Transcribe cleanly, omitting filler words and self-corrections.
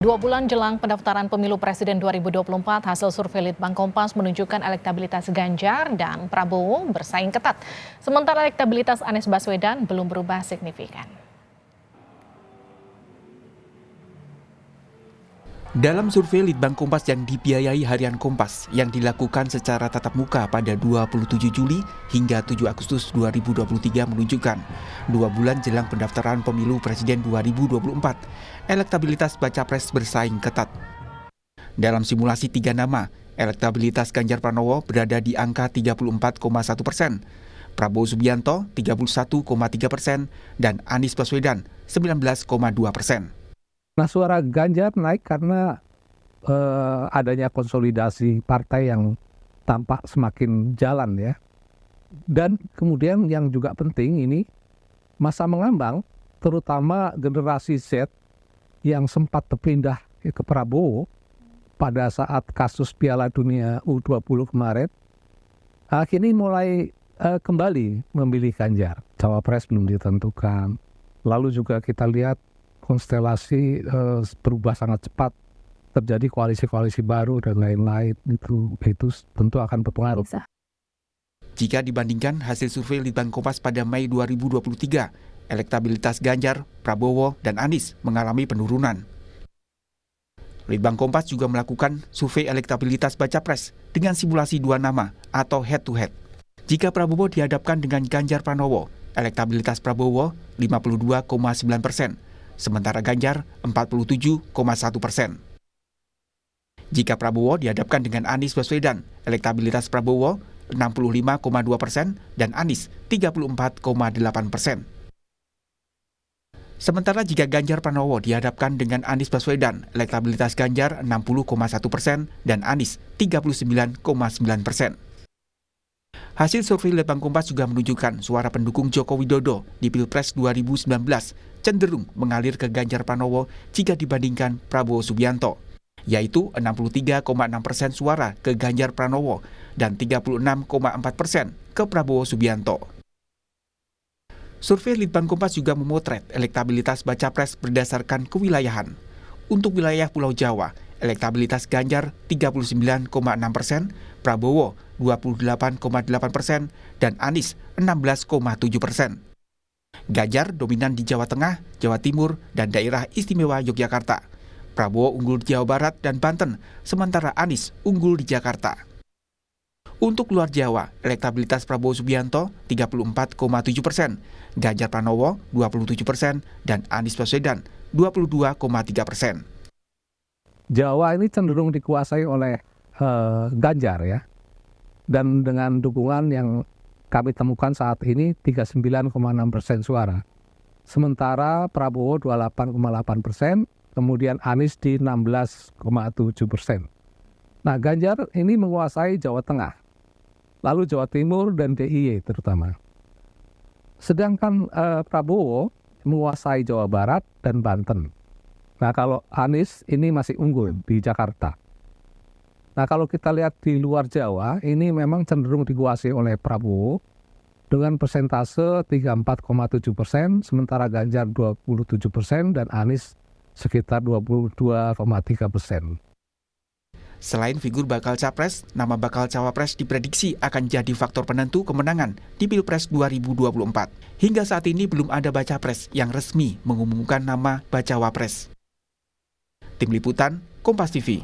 2 bulan jelang pendaftaran pemilu Presiden 2024, hasil survei Litbang Kompas menunjukkan elektabilitas Ganjar dan Prabowo bersaing ketat. Sementara elektabilitas Anies Baswedan belum berubah signifikan. Dalam survei Litbang Kompas yang dibiayai Harian Kompas yang dilakukan secara tatap muka pada 27 Juli hingga 7 Agustus 2023 menunjukkan 2 bulan jelang pendaftaran pemilu Presiden 2024, elektabilitas baca pres bersaing ketat. Dalam simulasi 3 nama, elektabilitas Ganjar Pranowo berada di angka 34,1%, Prabowo Subianto 31,3%, dan Anies Baswedan 19,2%. Nah, suara Ganjar naik karena adanya konsolidasi partai yang tampak semakin jalan ya. Dan kemudian yang juga penting ini masa mengambang, terutama generasi Z yang sempat berpindah ke Prabowo pada saat kasus Piala Dunia U20 kemarin, kini mulai kembali memilih Ganjar. Cawapres belum ditentukan. Lalu juga kita lihat konstelasi berubah sangat cepat, terjadi koalisi-koalisi baru dan lain-lain, itu tentu akan berpengaruh. Jika dibandingkan hasil survei Litbang Kompas pada Mei 2023, elektabilitas Ganjar, Prabowo, dan Anies mengalami penurunan. Litbang Kompas juga melakukan survei elektabilitas baca pres dengan simulasi 2 nama atau head-to-head. Jika Prabowo dihadapkan dengan Ganjar Pranowo, elektabilitas Prabowo 52,9%. Sementara Ganjar 47,1%. Jika Prabowo dihadapkan dengan Anies Baswedan, elektabilitas Prabowo 65,2% dan Anies 34,8%. Sementara jika Ganjar Pranowo dihadapkan dengan Anies Baswedan, elektabilitas Ganjar 60,1% dan Anies 39,9%. Hasil survei Litbang Kompas juga menunjukkan suara pendukung Joko Widodo di Pilpres 2019 cenderung mengalir ke Ganjar Pranowo jika dibandingkan Prabowo Subianto, yaitu 63,6% suara ke Ganjar Pranowo dan 36,4% ke Prabowo Subianto. Survei Litbang Kompas juga memotret elektabilitas baca pres berdasarkan kewilayahan. Untuk wilayah Pulau Jawa, elektabilitas Ganjar 39,6%, Prabowo 28,8%, dan Anies 16,7%. Ganjar dominan di Jawa Tengah, Jawa Timur, dan daerah istimewa Yogyakarta. Prabowo unggul di Jawa Barat dan Banten, sementara Anies unggul di Jakarta. Untuk luar Jawa, elektabilitas Prabowo Subianto 34,7%, Ganjar Pranowo 27%, dan Anies Baswedan 22,3%. Jawa ini cenderung dikuasai oleh Ganjar ya. Dan dengan dukungan yang kami temukan saat ini 39,6% suara. Sementara Prabowo 28,8%, kemudian Anies di 16,7%. Nah, Ganjar ini menguasai Jawa Tengah, lalu Jawa Timur dan DIY terutama. Sedangkan Prabowo menguasai Jawa Barat dan Banten. Nah, kalau Anies ini masih unggul di Jakarta. Nah, kalau kita lihat di luar Jawa, ini memang cenderung dikuasai oleh Prabowo dengan persentase 34,7%, sementara Ganjar 27% dan Anies sekitar 22,3%. Selain figur bakal capres, nama bakal cawapres diprediksi akan jadi faktor penentu kemenangan di Pilpres 2024. Hingga saat ini belum ada baca pres yang resmi mengumumkan nama bacawa pres. Tim Liputan, Kompas TV.